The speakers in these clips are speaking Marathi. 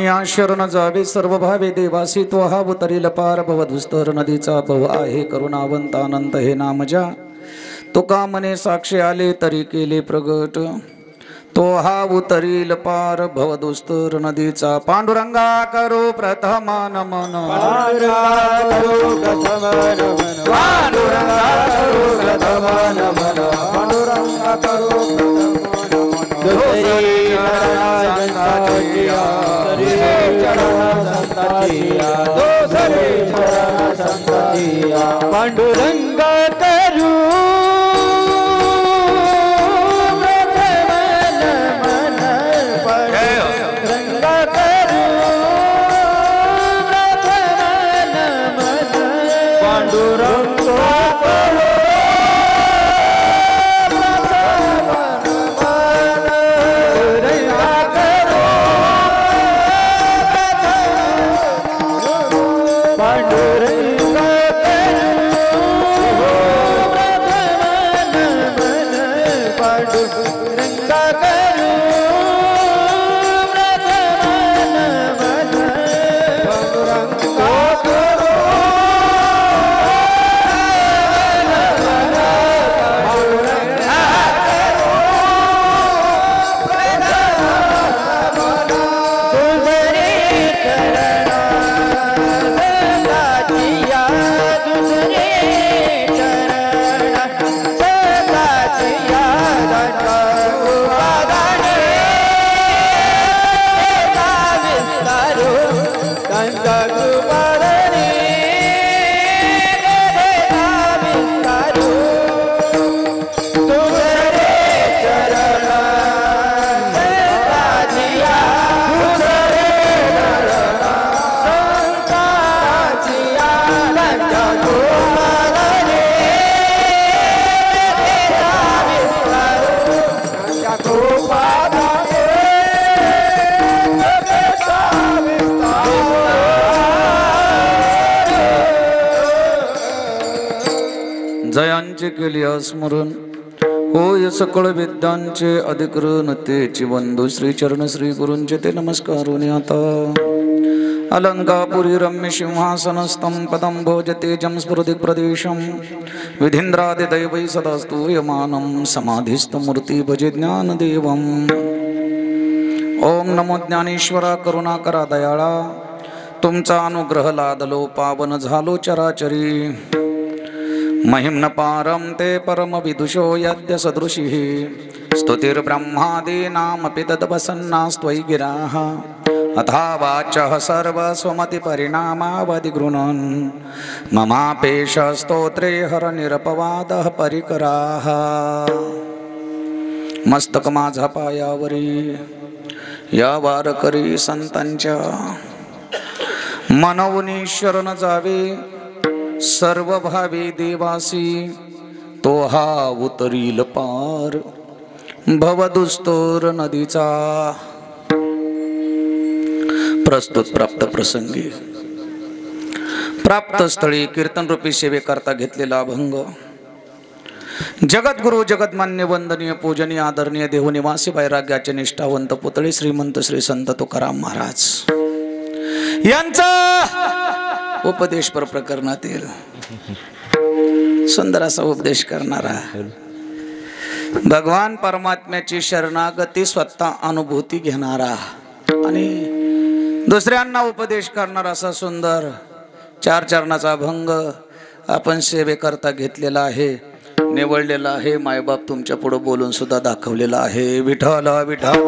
या शरण जावे सर्व भावे देवासी तो हा उतरील पार भवदुस्तर नदीचा भव आहे करुणावंत अनंत हे नामजा तुका मने साक्षी आले तरी केले प्रगट तो हा उतरील पार भवदुस्तर नदीचा पांडुरंगा करो प्रथम नमन पांडुरंगा करो प्रथम नमन पांडुरंगा करो पांडुरंगा करू जयांचे केले स्मरण होय सकळ विद्यांचे अधिकरण तेची बंधू श्री चरण श्री गुरूंचे ते नमस्कारुनी आता अलंकापुरी रम्य सिंहासनस्थं पदं भोजते जं स्फुरदिक् प्रदेशं विधीन्द्रादि दैवै सदा स्तूयमानं समाधिस्थमूर्ति भजे ज्ञानदेवम् ओम नमो ज्ञानेश्वरा करुणाकरा दयाळा तुमचा अनुग्रह लादलो पावन झालो चराचरी महिम्न पारं ते परम विदुषो यद्य सदृशिः स्तुतिर्ब्रह्मादीनामपि तद्वसन्नास्त्वयि गिराः अथा वाचः सर्वस्वमति परिणामावधिगृणन् ममापेश स्तोत्रे हरनिरपवादः परिकराः मस्तक माझा पायावरी या वारकरी संतांच्या मनवनी शरण जावे सर्व भावी देवासी तो हा उतरील पार भवदुस्तर नदीचा प्रस्तुत प्राप्त प्रसंगी प्राप्त स्थळी कीर्तन रूपी सेवे करता घेतलेला अभंग जगद्गुरु जगतमान्य वंदनीय पूजनीय आदरणीय देवनिवासी वैराग्याचे निष्ठावंत पुतळे श्रीमंत श्री संत तुकाराम महाराज यांचा उपदेश पर प्रकरणातील सुंदर असा उपदेश करणारा भगवान परमात्म्याची शरणागती स्वतः अनुभूती घेणारा आणि दुसऱ्यांना उपदेश करणारा असा सुंदर चार चरणाचा अभंग आपण सेवेकरता घेतलेला आहे निवडलेला आहे मायबाप तुमच्या पुढे बोलून सुद्धा दाखवलेला आहे विठ्ठल विठ्ठल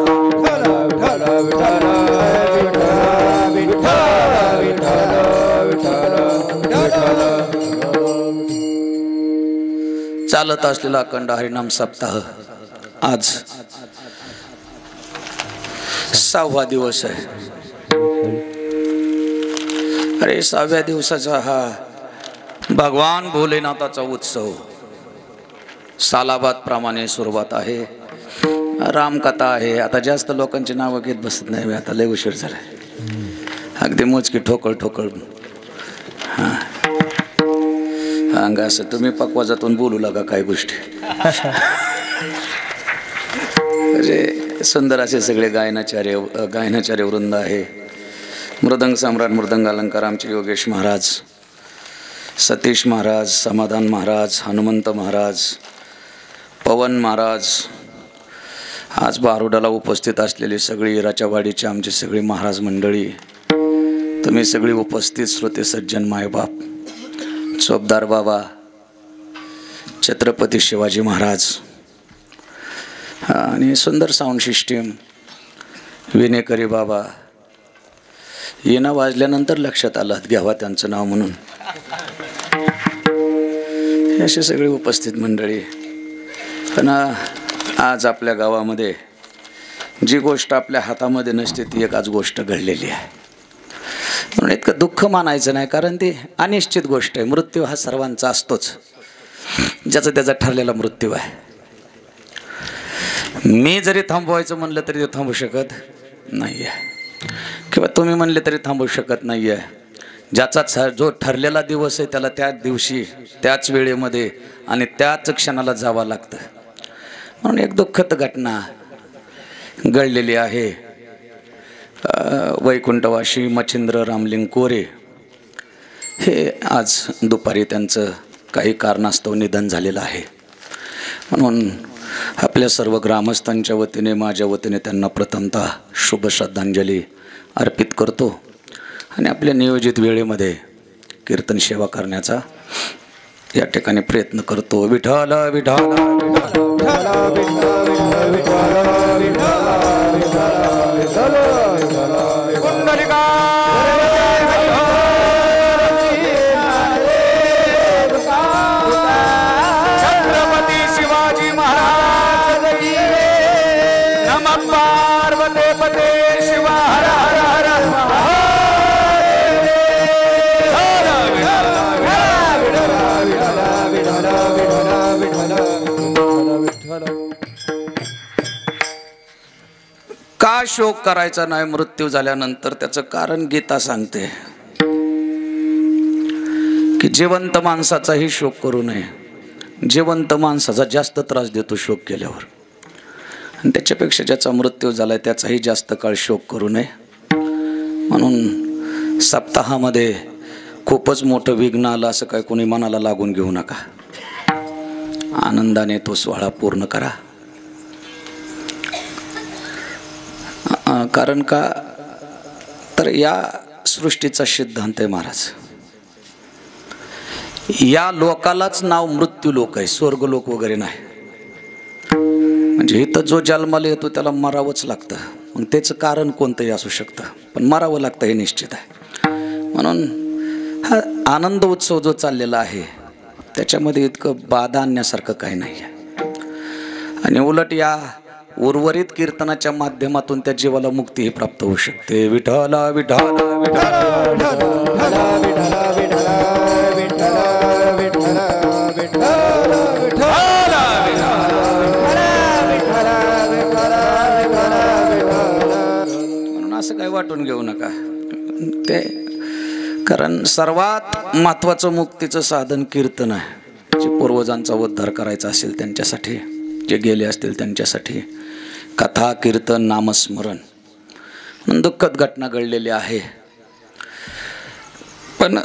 चालत असलेला अखंड हरिनाम सप्ताह आज 6वा दिवस आहे। अरे 6व्या दिवसाचा हा भगवान भोलेनाथाचा उत्सव सालाबाद प्रमाणे सुरुवात आहे। रामकथा आहे। आता जास्त लोकांची नावं घेत बसत नाही, आता लय उशीर झाला। अगदी मोजकी ठोकळ ठोकळ अंग असं तुम्ही पकवाजातून बोलू लागा काही गोष्टी। म्हणजे सुंदर असे सगळे गायनाचार्य वृंद आहे। मृदंग सम्राट मृदंग अलंकार आमचे योगेश महाराज, सतीश महाराज, समाधान महाराज, हनुमंत महाराज, पवन महाराज, आज बारुडाला उपस्थित असलेली सगळी इराच्या वाडीची आमची सगळी महाराज मंडळी, तुम्ही सगळी उपस्थित श्रोते सज्जन मायबाप, चोपदार बाबा, छत्रपती शिवाजी महाराज आणि सुंदर साऊंड सिस्टीम, विनेकरी बाबा, येणं वाजल्यानंतर लक्षात आलं घ्यावा त्यांचं नाव म्हणून, हे असे सगळे उपस्थित मंडळी. पण आज आपल्या गावामध्ये जी गोष्ट आपल्या हातामध्ये नसते ती एक आज गोष्ट घडलेली आहे. म्हणून इतकं दुःख मानायचं नाही, कारण ती अनिश्चित गोष्ट आहे. मृत्यू हा सर्वांचा असतोच, ज्याचा त्याचा ठरलेला मृत्यू आहे. मी जरी थांबवायचं म्हणलं तरी ते थांबू शकत नाही आहे, किंवा तुम्ही म्हणले तरी थांबू शकत नाही आहे. ज्याचा जो ठरलेला दिवस आहे त्याला त्याच दिवशी, त्याच वेळेमध्ये आणि त्याच क्षणाला जावं लागतं. म्हणून एक दुःखद घटना घडलेली आहे. वैकुंठवासी मच्छिंद्र रामलिंग कोरे हे आज दुपारी त्यांचं काही कारणास्तव निधन झालेलं आहे. म्हणून आपल्या सर्व ग्रामस्थांच्या वतीने, माझ्या वतीने त्यांना प्रथमतः शुभ श्रद्धांजली अर्पित करतो आणि आपल्या नियोजित वेळेमध्ये कीर्तन सेवा करण्याचा या ठिकाणी प्रयत्न करतो. विठ्ठल विठ्ठल छत्रपती शिवाजी महाराज की नमः पार्वते पते शिवा हर हर हर का शोक करायचा नाही मृत्यू झाल्यानंतर? त्याचं कारण गीता सांगते की जिवंत माणसाचाही शोक करू नये. जिवंत माणसाचा जास्त त्रास देतो शोक केल्यावर, आणि त्याच्यापेक्षा ज्याचा मृत्यू झालाय त्याचाही जास्त काळ शोक करू नये. म्हणून सप्ताहामध्ये खूपच मोठं विघ्न आलं असं काय कोणी मनाला लागून घेऊ नका. आनंदाने तो सोहळा पूर्ण करा. कारण का तर या सृष्टीचा सिद्धांत आहे महाराज, या लोकालाच नाव मृत्यू लोक आहे, स्वर्ग लोक वगैरे नाही. म्हणजे इथं जो जन्माला येतो त्याला मरावंच लागतं. मग त्याचं कारण कोणतंही असू शकतं, पण मरावं लागतं हे निश्चित आहे. म्हणून हा आनंद उत्सव जो चाललेला आहे त्याच्यामध्ये इतकं बाधा आणण्यासारखं काही नाही आहे. आणि उलट या उर्वरित कीर्तनाच्या माध्यमातून त्या जीवाला मुक्तीही प्राप्त होऊ शकते. विठ्ठल विठ्ठल म्हणून असं काही वाटून घेऊ नका ते, कारण सर्वात महत्वाचं मुक्तीचं साधन कीर्तन आहे. जे पूर्वजांचा उद्धार करायचा असेल त्यांच्यासाठी, जे गेले असतील त्यांच्यासाठी कथा, कीर्तन, नामस्मरण. दुःखद घटना घडलेली आहे. पण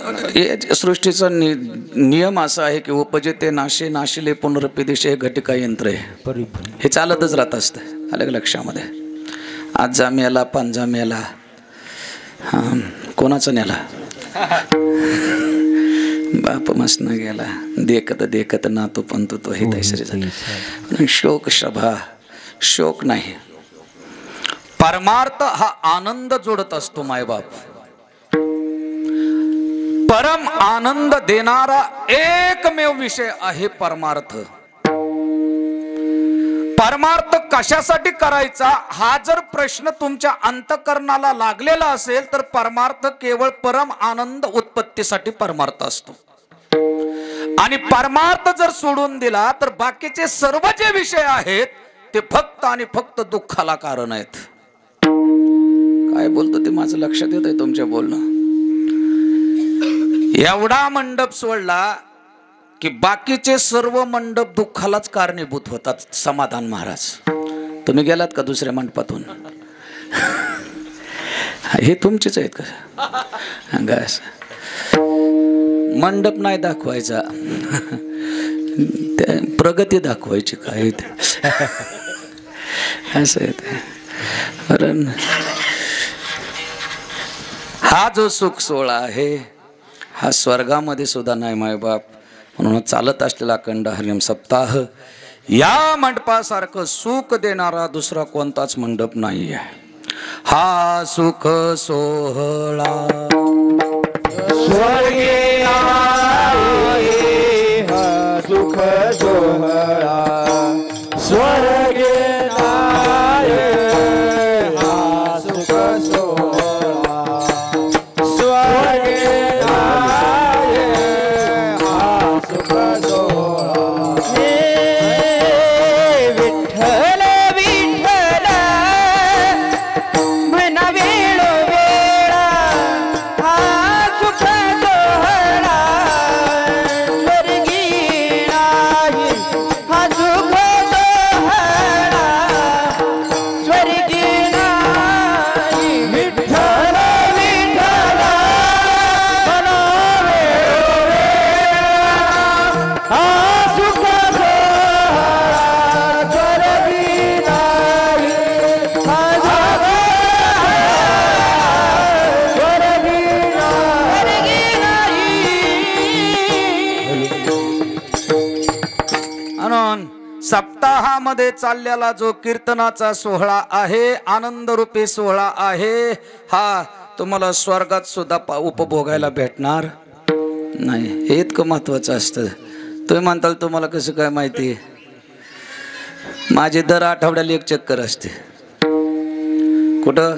सृष्टीचा नियम असा आहे की उपजेते नाशे नाशिले पुनरपिदिशे हे घटिका यंत्र आहे, हे चालतच राहत असतं. अलग लक्षामध्ये आज जा मेला, पांजा मेला, कोणाचा नेला, बाप मस्त गेला, देखत देखत नातू पंतू तो हे तैसरी झाला. शोक सभा शोक नाही, परमार्थ हा आनंद जोडत असतो. मायबाप परम आनंद देणारा एकमेव विषय आहे परमार्थ. परमार्थ कशासाठी करायचा हा जर प्रश्न तुमच्या अंतःकरणाला लागलेला असेल तर परमार्थ केवळ परम आनंद उत्पत्तीसाठी परमार्थ असतो. आणि परमार्थ जर सोडून दिला तर बाकीचे सर्व जे विषय आहेत ते फक्त आणि फक्त दुःखाला कारण आहेत. काय बोलतो ते माझं लक्षात येत आहे तुमच्या बोलणं. एवढा मंडप सोडला की बाकीचे सर्व मंडप दुःखालाच कारणीभूत होतात. समाधान महाराज, तुम्ही गेलात का दुसऱ्या मंडपातून? हे तुमचेच आहेत का? मंडप नाही दाखवायचा, प्रगती दाखवायची काय असं आहे ते. कारण हा जो सुख सोहळा आहे हा स्वर्गामध्ये सुद्धा नाही मायबाप. म्हणून चालत असलेला अखंड हरिनाम सप्ताह या मंडपासारखं सुख देणारा दुसरा कोणताच मंडप नाही आहे. हा सुख सोहळा स्वर्गे आहे, हा सुख सोहळा स्वर्गे आहे, हा सुख सोहळा स्वर्गे आहे, हा सुख सोहळा. विठ्ठल विठ्ठल म्हणा वेळोवेळा, हा सुख सोहळा स्वर्गी नाही, हा सुख सोहळा स्वर्गी नाही. विठ्ठल विठ्ठल म्हणा वेळोवेळा, हा सुख सोहळा स्वर्गी नाही, हा सुख स्वर्गी म्हणून सप्ताहामध्ये चाललेला जो कीर्तनाचा सोहळा आहे, आनंद रूपी सोहळा आहे, हा तुम्हाला स्वर्गात सुद्धा उपभोगायला भेटणार नाही. हे इतकं महत्वाचं असतं. तुम्ही म्हणताल तुम्हाला कसं काय माहिती? माझे दर आठवड्याला एक चक्कर असते. कुठं?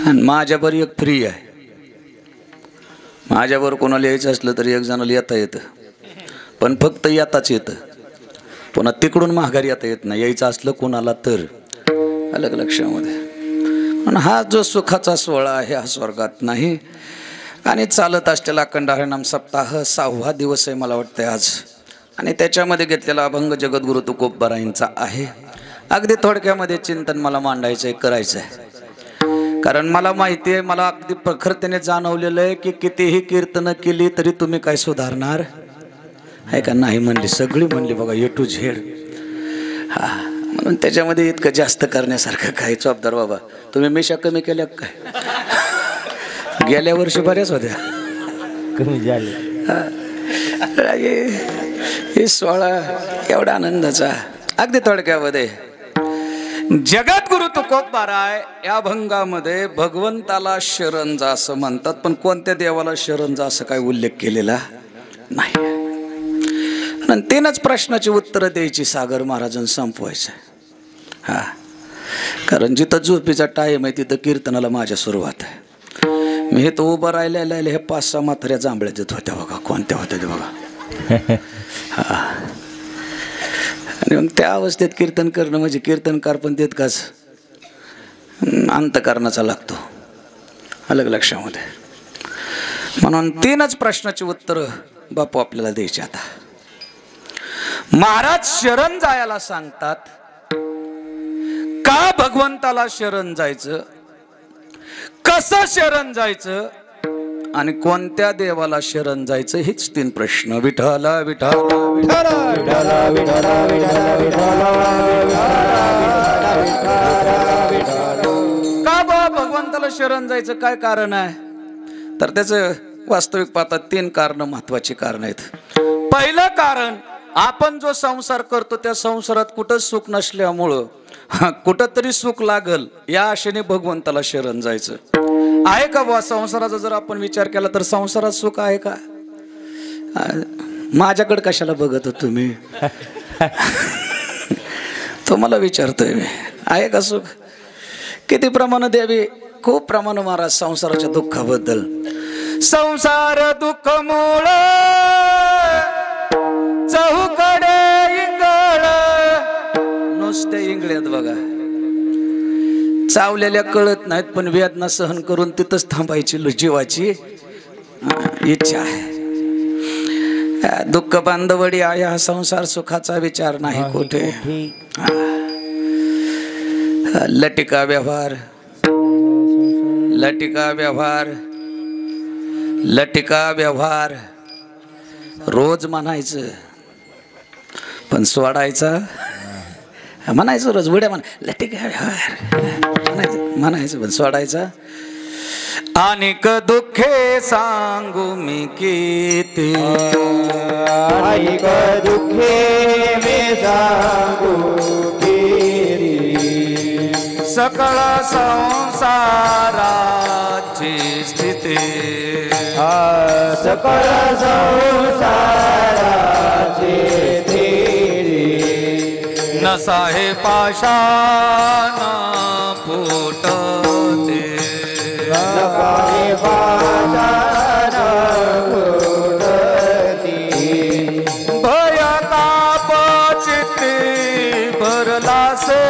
आणि माझ्यावर एक फ्री आहे. माझ्यावर कोणाला यायचं असलं तरी एक जणाला येता येतं, पण फक्त येताच येतं. पुन्हा तिकडून माघारी येता येत नाही. यायचं असलं कोणाला तर. अलग लक्षामध्ये. पण हा जो सुखाचा सोहळा आहे हा स्वर्गात नाही. आणि चालत असलेला अखंड हरिनाम सप्ताह 6वा दिवस आहे मला वाटतं आज. आणि त्याच्यामध्ये घेतलेला अभंग जगद्गुरु तुकोबारायांचा आहे. अगदी थोडक्यामध्ये चिंतन मला मांडायचं आहे, करायचं आहे. कारण मला माहिती आहे, मला अगदी प्रखरतेने जाणवलेलं आहे की कितीही कीर्तनं केली तरी तुम्ही काय सुधारणार आहे का? नाही म्हणली, सगळी म्हणली बघा, ए टू झेड. हा, म्हणून त्याच्यामध्ये इतकं जास्त करण्यासारखं काही जबाबदार बाबा. तुम्ही मिशा कमी केल्या काय? गेल्या वर्षी बऱ्याच होत्या, कमी झाले. हे सोहळा एवढा आनंदाचा. अगदी थोडक्यामध्ये जगद्गुरु तुकोबाराय या भंगामध्ये भगवंताला शरण जा असं म्हणतात, पण कोणत्या देवाला शरण जा असं काही उल्लेख केलेला नाही. आणि 3च प्रश्नाची उत्तरं द्यायची सागर महाराजांना संपवायचं. हा, कारण जिथं झोपीचा टाईम आहे तिथं कीर्तनाला माझ्या सुरुवात आहे. मी हे तो उभं राहिलेलं हे 5-6 म्हाताऱ्या जांभळ्या देत होत्या बघा. कोणत्या होत्या ते बघा. हा, आणि मग त्या अवस्थेत कीर्तन करणं म्हणजे कीर्तनकार पण तितकाच अंतकरणाचा लागतो. अलग लक्षामध्ये. म्हणून 3च प्रश्नाची उत्तरं बापू आपल्याला द्यायची. आता महाराज शरण जायला सांगतात. का भगवंताला शरण जायचं, कसं शरण जायचं आणि कोणत्या देवाला शरण जायचं, हेच 3 प्रश्न. विठ्ठला विठ्ठला विठ्ठला विठ्ठला का बा भगवंताला शरण जायचं काय कारण आहे? तर त्याचं वास्तविक पाहता 3 कारण महत्वाची कारण आहेत. पहिलं कारण, आपण जो संसार करतो त्या संसारात कुठं सुख नसल्यामुळं कुठं तरी सुख लागल या आशेने भगवंताला शरण जायचं. आहे का बा? संसाराचा जर आपण विचार केला तर संसारात सुख आहे का? माझ्याकडे कशाला बघत हो तुम्ही? तुम्हाला विचारतोय मी, आहे का सुख? किती प्रमाण द्यावी? खूप प्रमाण महाराज संसाराच्या दुःखाबद्दल. संसार दुःख मूळ चहूकडे इंगळ. नुसते इंगळ्यात बघा, चावलेल्या कळत नाहीत, पण वेदना सहन करून तिथंच थांबायची जीवाची इच्छा आहे. दुःख बांधवडी आहे हा संसार, सुखाचा विचार नाही कुठे. लटिका व्यवहार लटिका व्यवहार रोज म्हणायचं पण सोडायचा म्हणायचं रोज उड्या लटिका व्यवहार म्हणायचं पण सोडायचा. अनेक दुःखे सांगू मी किती अनेक दुःखे मी सांगू सकळ संसाराची स्थिती सकळ संसाराची नसा हे पाषाण फुटते भय ताप चित्ती भरलासे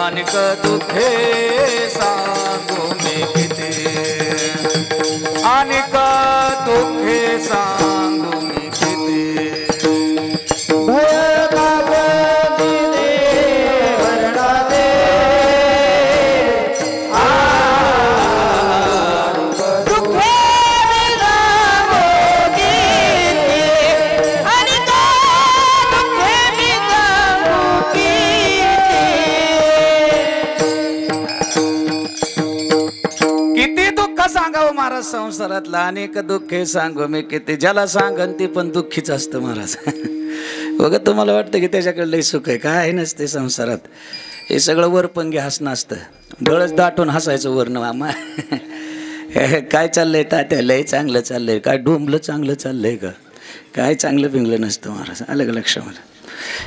अनेक दुःखे सांगू मी किती अनेक दुःखे सांगू मी किती भय ताप चित्ती भरलासे सांगावं महाराज संसारातला अनेक दुःखे सांगू मी किती. ज्याला सांगन ती पण दुःखीच असतं महाराज. बघा तुम्हाला वाटतं की त्याच्याकडे लई सुख आहे, काय नसते संसारात. हे सगळं वर पण घ्या हसणं असतं. डोळच दाटून हसायचं वरनं मामा काय चाललंय तात्या लय चांगलं चाललंय, काय डोंबलं चांगलं चाललंय का, काय चांगलं पिंगलं नसतं महाराज. आलं का लक्षामध्ये.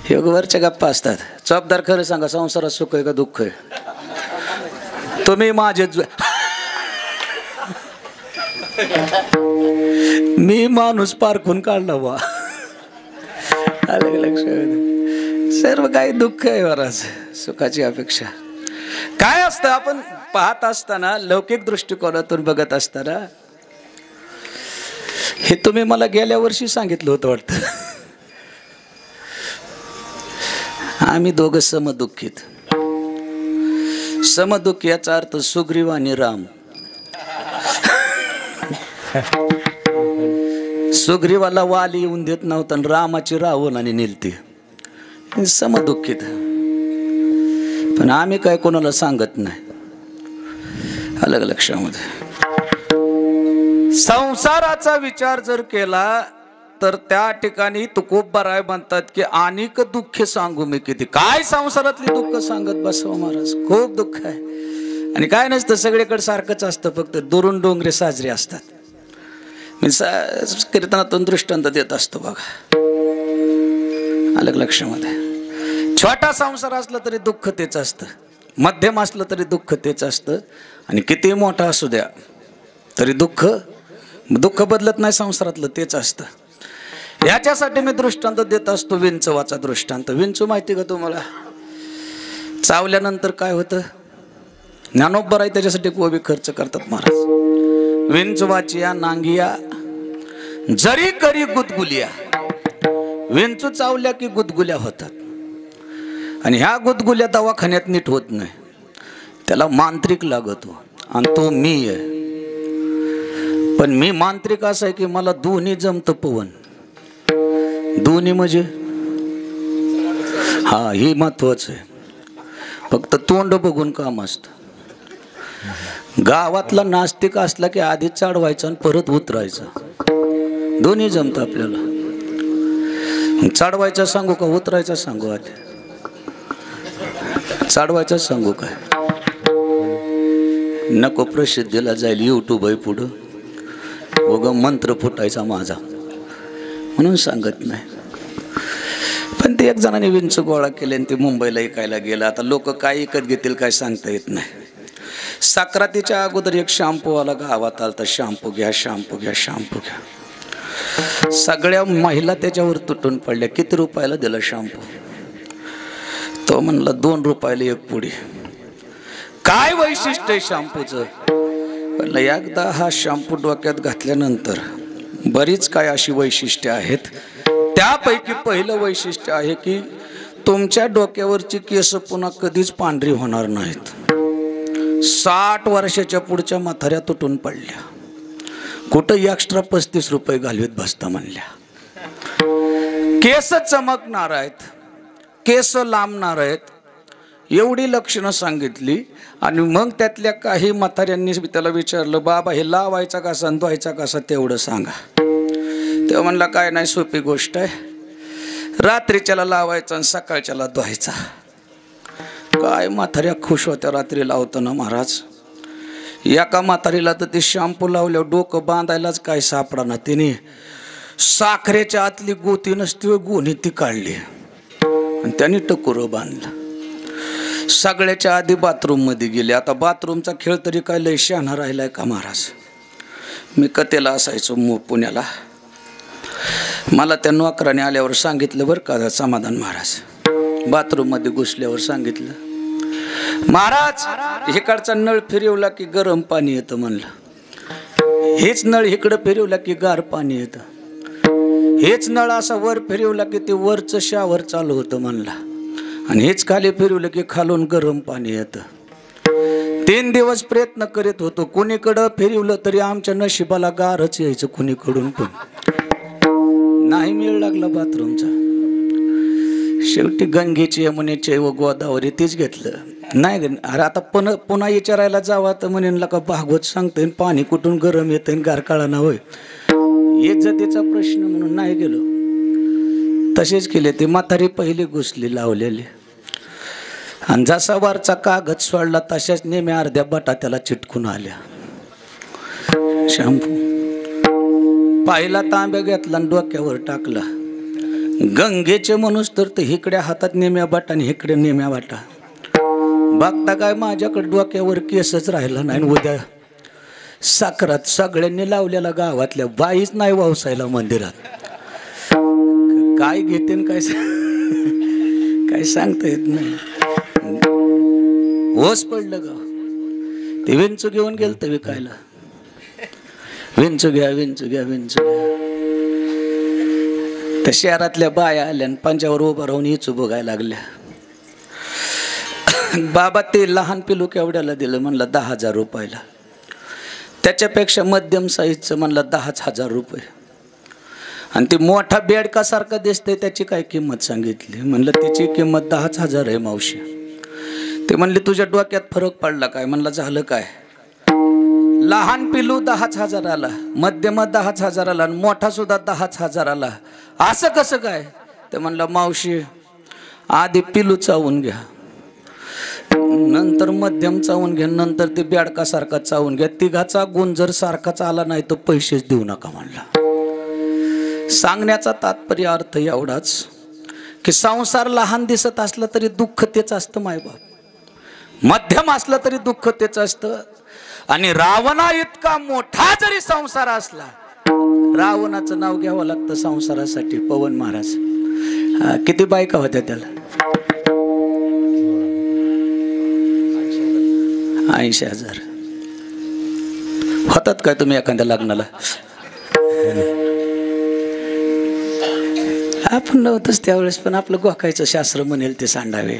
हे वरच्या गप्पा असतात. चौपदार खरं सांगा संसारात सुख आहे का दुःख आहे. तुम्ही माझे मी माणूस पारखून काढला बा. आलं लक्षात. सर्व काही दुःख आहे महाराज. सुखाची अपेक्षा काय असतं आपण पाहत असताना लौकिक दृष्टिकोनातून बघत असताना. हे तुम्ही मला गेल्या वर्षी सांगितलं होतं वाटतं. आम्ही दोघं समदुःखीत. समदुःखी याचा अर्थ सुग्रीव आणि राम. सुग्रीवाला वाली येऊन देत नव्हता आणि रामाची रावणाने नेलती. समदुःखीत. पण आम्ही काय कोणाला सांगत नाही. अलग लक्षामध्ये. संसाराचा विचार जर केला तर त्या ठिकाणी तुकोबराय म्हणतात की अनेक दुःखे सांगू मी किती. काय संसारातली दुःख सांगत बसवा महाराज. खूप दुःख आहे. आणि काय नसतं सगळीकडे सारखंच असतं, फक्त दुरून डोंगरे साजरे असतात. मी कीर्तनातून दृष्टांत देत असतो बघा. अलग लक्षामध्ये. छोटा संसार असला तरी दुःख तेच असतं, मध्यम असलं तरी दुःख तेच असतं, आणि किती मोठा असू द्या तरी दुःख बदलत नाही संसारातलं, तेच असतं. याच्यासाठी मी दृष्टांत देत असतो विंचवाचा दृष्टांत. विंचू माहिती का तुम्हाला. चावल्यानंतर काय होतं. ज्ञानोबराय त्याच्यासाठी कोबी खर्च करतात महाराज. विंचवाची या नांगिया जरी करी गुदगुलिया. विंचू चावल्या की गुदगुल्या होतात, आणि ह्या गुदगुल्या दवाखान्यात नीट होत नाही. त्याला मांत्रिक लागतो, आणि तो मी आहे. पण मी मांत्रिक असं आहे की मला दोन्ही जमतं पवन. दोन्ही म्हणजे हा हे महत्वाचं आहे. फक्त तोंड बघून काम असतं. गावातला नास्तिक असला की आधी चढवायचं आणि परत उतरायचं. दोन्ही जमतं आपल्याला. चढवायचं सांगू का उतरायचं सांगू. आधी चढवायचं सांगू काय. नको प्रसिद्धीला जाईल यूट्यूब आहे पुढं. बघ मंत्र फुटायचा माझा म्हणून सांगत नाही. पण ते एक जणांनी विंच गोळा केले आणि ते मुंबईला ऐकायला गेलं. आता लोक काय ऐकत घेतील काय सांगता येत नाही. सक्रातीच्या अगोदर एक शॅम्पू आला गावात आलता. शॅम्पू घ्या शॅम्पू घ्या शॅम्पू घ्या. सगळ्या महिला त्याच्यावर तुटून पडल्या. किती रुपयाला दिला शॅम्पू. तो म्हणला 2 रुपयाला एक पुडी. काय वैशिष्ट्य आहे शॅम्पूचं. म्हणलं एकदा हा शॅम्पू डोक्यात घातल्यानंतर बरीच काय अशी वैशिष्ट्य आहेत. त्यापैकी पहिलं वैशिष्ट्य आहे की तुमच्या डोक्यावरची केस पुन्हा कधीच पांढरी होणार नाहीत. 60 वर्षाच्या पुढच्या म्हाताऱ्या तुटून पडल्या. कुठं एक्स्ट्रा 35 रुपये घालवीत बसता म्हणल्या. केस चमकणार आहेत, केस लांबणार आहेत, एवढी लक्षणं सांगितली. आणि मग त्यातल्या काही म्हाताऱ्यांनी त्याला विचारलं, बाबा हे लावायचा कसा आणि धुवायचा कसा तेवढं सांगा. तेव्हा म्हणला, काय नाही, सोपी गोष्ट आहे. रात्रीच्याला लावायचा आणि सकाळच्याला धुवायचा. काय म्हाताऱ्या खुश होत्या रात्री लावताना महाराज. एका म्हातारीला तर ते शॅम्पू लावल्यावर डोकं बांधायलाच काय सापडाना. तिने साखरेच्या आतली गोती नसती गोणी ती काढली आणि त्याने टकोरं बांधलं. सगळ्याच्या आधी बाथरूम मध्ये गेले. आता बाथरूमचा खेळ तरी काय लय शहाणा राहिलाय का महाराज. मी कथेला असायचो पुण्याला. मला त्या नोकराने आल्यावर सांगितलं बरं का समाधान महाराज. बाथरूम मध्ये घुसल्यावर सांगितलं, महाराज इकडचा नळ फिरवला की गरम पाणी येतं म्हणलं. हेच नळ इकडं फिरवला की गार पाणी येतं. हेच नळ असा वर फिरवला की ते वरचं शावर चालू होतं म्हणला. आणि हेच खाली फिरवलं की खालून गरम पाणी येतं. 3 दिवस प्रयत्न करीत होतो. कुणीकडं फिरवलं तरी आमच्या नशिबाला गारच यायचं कुणीकडून पण. नाही मेळ लागला बाथरूमचा. शेवटी गंगेची यमुनेची व गोदावरी तीच घेतलं. नाही अरे आता पुन्हा विचारायला जावा तर म्हणेन का भागवत सांगतोय पाणी कुठून गरम येतं गार काळाना होय. इज्जतीचा प्रश्न म्हणून नाही गेलो. तसेच केले. ते म्हातारी पहिली घुसली लावलेली. आणि जसा वरचा कागद सोडला तशाच नेम्या अर्ध्या बटा त्याला चिटकून आल्या. शॅम्पू पाहिला, तांब्या घेतला आणि डोक्यावर टाकला. गंगेचे म्हणूस तर इकड्या हातात नेम्या बाटा आणि इकडे नेम्या बाटा. बघता काय माझ्याकडे डोक्यावर केसच राहिला नाही. उद्या साखरात सगळ्यांनी लावलेला गावातल्या बाईच नाही वावसायला मंदिरात. काय घेते काय सांगता येत नाही. ओस पडलं गाव. ते विंचू घेऊन गेलं तर विकायला. विंचू घ्या विंचू घ्या विंचू घ्या. त्या शहरातल्या बाया आल्या आणि पंजावर उभं राहून इचू बघायला लागल्या. बाबा ते लहान पिलू केवढ्याला दिलं म्हणलं 10,000 रुपयाला. त्याच्यापेक्षा मध्यम साईजचं म्हणलं 10,000 रुपये. आणि ते मोठा बेडकासारखं दिसतंय त्याची काय किंमत सांगितली. म्हणलं त्याची किंमत 10,000 आहे मावशी. ते म्हणले तुझ्या डोक्यात फरक पडला काय. म्हणलं झालं काय. लहान पिलू 10,000 आला, मध्यम 10,000 आला आणि मोठा सुद्धा 10,000 आला. असं कसं काय. ते म्हणलं मावशी आधी पिलू चावून घ्या, नंतर मध्यम चावून घ्या, नंतर ते बेडकासारखा चावून घ्या. तिघाचा गुण जर सारखाच आला नाही तर पैसेच देऊ नका म्हणला. सांगण्याचा तात्पर्य अर्थ एवढाच की संसार लहान दिसत असला तरी दुःख तेच असतं मायबाप. मध्यम असलं तरी दुःख तेच असतं. आणि रावणा इतका मोठा जरी संसार असला, रावणाचं नाव घ्यावं लागतं संसारासाठी. पवन महाराज किती बायका होत्या त्याला. 80,000 होतात काय तुम्ही एखाद्या लग्नाला. आपण नव्हतंच त्यावेळेस, पण आपलं गोखायचं शास्त्र म्हणेल ते सांडावे.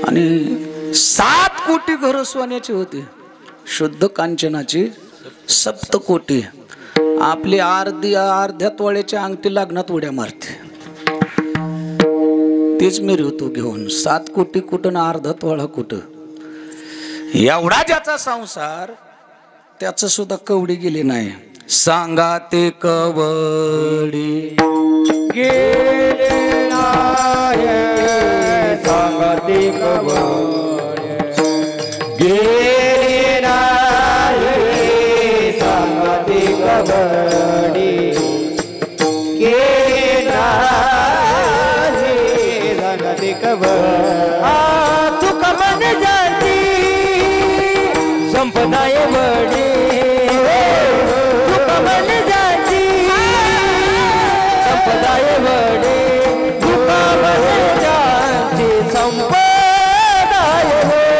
आणि 7 कोटी घरं सोन्याची होती, शुद्ध कांचनाची 7 कोटी. आपली अर्ध्या तोळ्याच्या अंगठी लग्नात उड्या मारते. तीच मिरवतो घेऊन. 7 कोटी कुठं ना अर्धा तोळा कुठं. एवढा ज्याचा संसार त्याच सुद्धा कवडी गेली नाही. सांगा ते कवडी गेले नाही. सांगा ते कवडी गेले नाही. सांगा ते कवडी गेले नाही. सांगा ते कवडी. तुका मन जाती संपदाय वडी. तुका मन जाती संपदाय वडी. तुका मन जाती संपदाय वडी.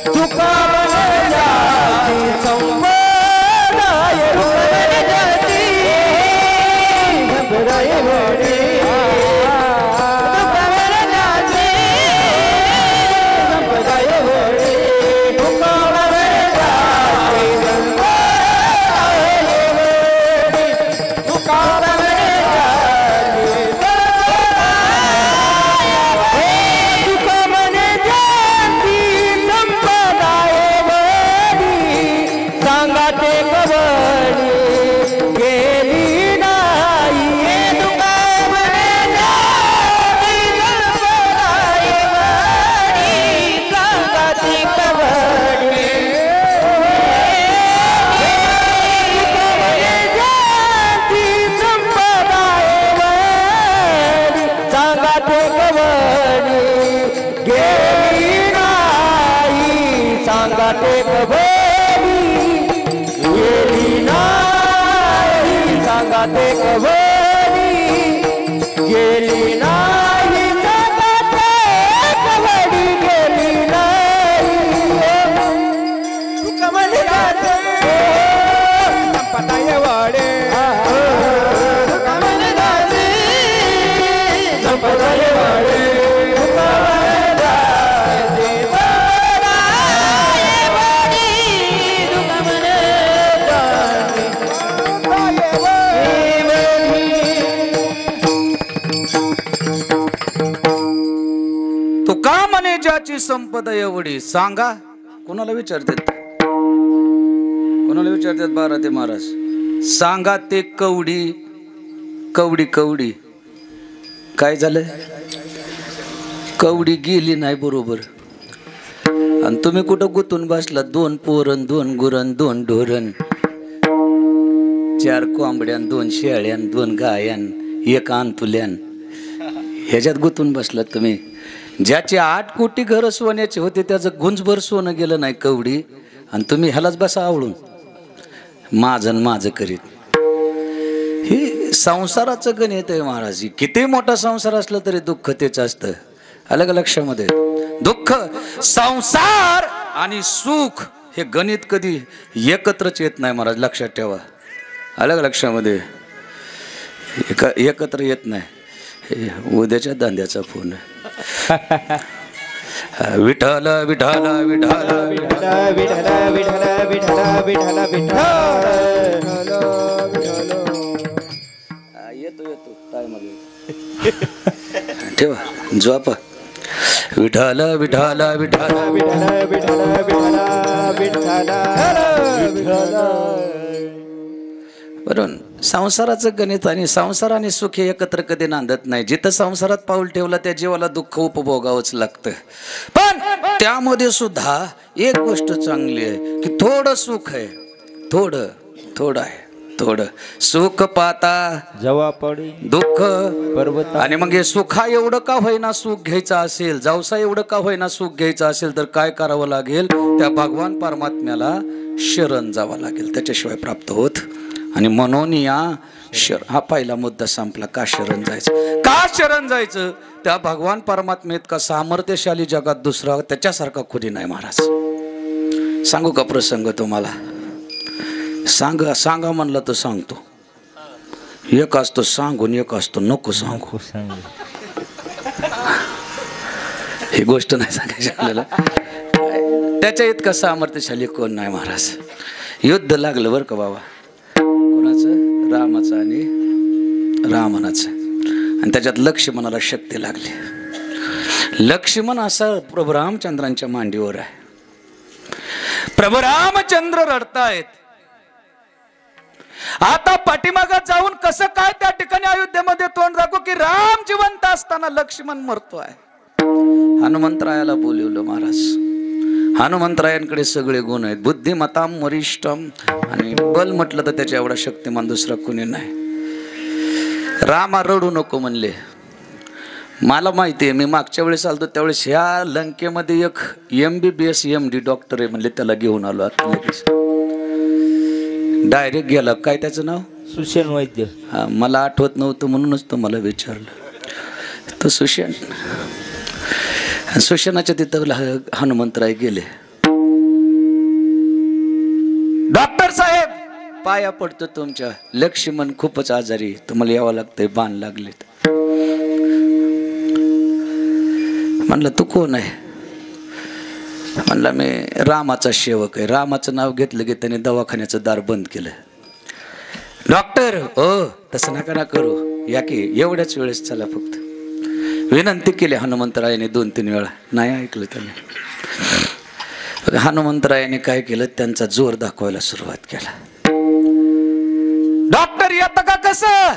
तुका मन जाती संपदाय वडी. संपदाय वडी. गेली नाही सांगा ते कबरी गेली नाही सांगा ते कबरी गेली नाही सांगा ते कबरी गेली नाही तुका म्हणे गाते संपताय वाडे तुका म्हणे गाते संपताय वाडे तुका म्हणे ज्याची संपदा एवढी सांगा. कोणाला विचारतात बारा ते महाराज सांगा ते कवडी कवडी कवडी काय झालं कवडी गेली नाही बरोबर आणि तुम्ही कुठं गुतून बसला 2 पोरण 2 गुरण 2 ढोरण 4 कोंबड्यान 2 शेळ्यान 2 गायान 1 अंतुल्यान ह्याच्यात गुतून बसलात तुम्ही. ज्याचे 8 कोटी घर सोन्याचे होते त्याचं गुंजभर सोनं गेलं नाही कवडी आणि तुम्ही ह्यालाच बसा आवडून माझं करीत. हे संसाराचं गणित आहे महाराज. किती मोठा संसार असला तरी दुःख तेच असतं. अलग लक्षामध्ये दुःख संसार आणि सुख हे गणित कधी एकत्रच येत नाही महाराज लक्षात ठेवा. अलग लक्षामध्ये एकत्र येत नाही. उद्याच्या धंद्याचा फोन विठ्ठल विठ्ठल विठ्ठल विठ्ठल विठ्ठल विठ्ठल विठ्ठल विठ्ठल येतो टायमाला ठेवा झोपा. विठ्ठल विठ्ठल विठ्ठल विठ्ठल विठ्ठल विठ्ठल विठ्ठल बरोबर. संसाराचं गणित आणि संसार आणि सुख हे एकत्र कधी नांदत नाही. जिथं संसारात पाऊल ठेवलं त्या जीवाला दुःख उपभोगावंच लागतं. पण त्यामध्ये सुद्धा एक गोष्ट चांगली आहे की थोडं सुख आहे थोडं आहे थोडं सुख पाहता जवा पडी दुःख पर्वत. आणि मग हे सुखा एवढं का होईना सुख घ्यायचं असेल जावसा एवढं का होईना सुख घ्यायचं असेल तर काय करावं लागेल त्या भगवान परमात्म्याला शरण जावं लागेल. त्याच्याशिवाय प्राप्त होत. आणि म्हणून या हा पहिला मुद्दा संपला. का शरण जायचं त्या भगवान परमात्मेत का सामर्थ्यशाली जगात दुसरा त्याच्यासारखा खुदी नाही महाराज. सांगू का प्रसंग तुम्हाला सांगा म्हणलं तर सांगतो. एक असतो सांगून एक असतो नको सांगू. ही गोष्ट नाही सांगायची आपल्याला. त्याच्या इतका सामर्थ्यशाली कोण नाही महाराज. युद्ध लागलं बरं का बाबा कोणाचं रामाचं आणि रावणाचं आणि त्याच्यात लक्ष्मणाला शक्ती लागली. लक्ष्मण असा प्रभू रामचंद्रांच्या मांडीवर आहे. प्रभू रामचंद्र रडतायत. आता पाठीमागात जाऊन कसं काय त्या ठिकाणी अयोध्येमध्ये तोंड दाखवू की राम जिवंत असताना लक्ष्मण मरतोय. हनुमंतरायाला बोलवलं महाराज. हनुमंतरायांकडे सगळे गुण आहेत. बुद्धिमताम वरिष्ठम आणि बल म्हटलं तर त्याच्या एवढा शक्तिमान दुसरा कोणी नाही. रामा रडू नको म्हणले. मला माहिती आहे मी मागच्या वेळेस आलतो त्यावेळेस ह्या लंकेमध्ये एक MBBS MD डॉक्टर आहे म्हणले त्याला घेऊन आलो. आता लगेच डायरेक्ट गेला. काय त्याचं नाव सुषेण वैद्य. हा मला आठवत नव्हतं म्हणूनच तुम्हाला विचारलं. तर सुषेणाच्या तिथं हनुमंतराय गेले. डॉक्टर साहेब पाया पडतो तुमच्या. लक्ष्मण खूपच आजारी तुम्हाला यावं लागतंय बाण लागलेत. म्हणलं तू कोण आहे. म्हणला मी रामाचा सेवक आहे. रामाचं नाव घेतलं की त्याने दवाखान्याचं दार बंद केलं. डॉक्टर हो तसं नका ना करू या की एवढ्याच वेळेस चला फक्त. विनंती केली हनुमंतरायाने 2-3 वेळा. नाही ऐकलं त्याने. हनुमंतरायाने काय केलं त्यांचा जोर दाखवायला सुरुवात केला. डॉक्टर येतं का कसं.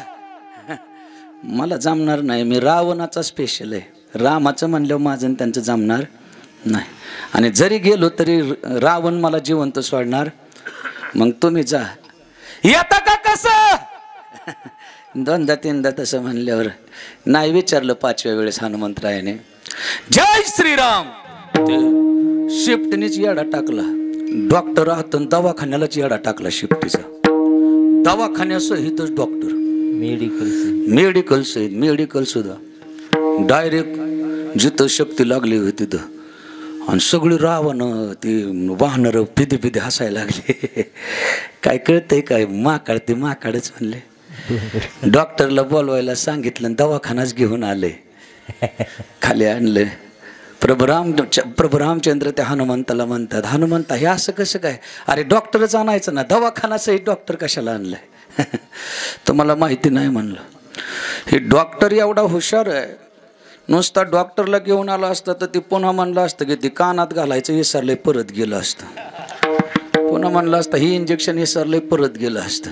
मला जमणार नाही. मी रावणाचा स्पेशल आहे. रामाचं म्हणल्यावर माझं त्यांचं जमणार नाही. आणि जरी गेलो तरी रावण मला जिवंत सोडणार. मग तुम्ही जा. येतं का कसं. 2दा 3दा तसं म्हणल्यावर नाही विचारलं 5व्या वेळेस हनुमंतरायाने. जय श्रीराम. ते शिफ्टनीच येडा टाकला. डॉक्टर आहात दवाखान्यालाच येडा टाकला शिफ्टीचा. दवाखान्यासहितच डॉक्टर मेडिकल सहित मेडिकल सुद्धा डायरेक्ट जिथं शक्ती लागली होती तिथं आणि सगळी रावण ते वाहणार पिदे पिदे हसायला लागले. काय कळतंय काय माकाड ते माकाडच म्हणले. डॉक्टरला बोलवायला सांगितलं दवाखानाच घेऊन आले. खाली आणले. प्रभू रामचंद्र त्या हनुमंताला म्हणतात हनुमंता हे असं कसं काय. अरे डॉक्टरच आणायचं ना दवाखानासहित डॉक्टर कशाला आणलंय. तुम्हाला माहिती नाही म्हणलं. हे डॉक्टर एवढा हुशार आहे. नुसता डॉक्टरला घेऊन आला असतं तर ती पुन्हा म्हणलं असतं की ती कानात घालायचं विसरलंय परत गेलं असतं. पुन्हा म्हणलं असतं ही इंजेक्शन विसरलंय परत गेलं असतं.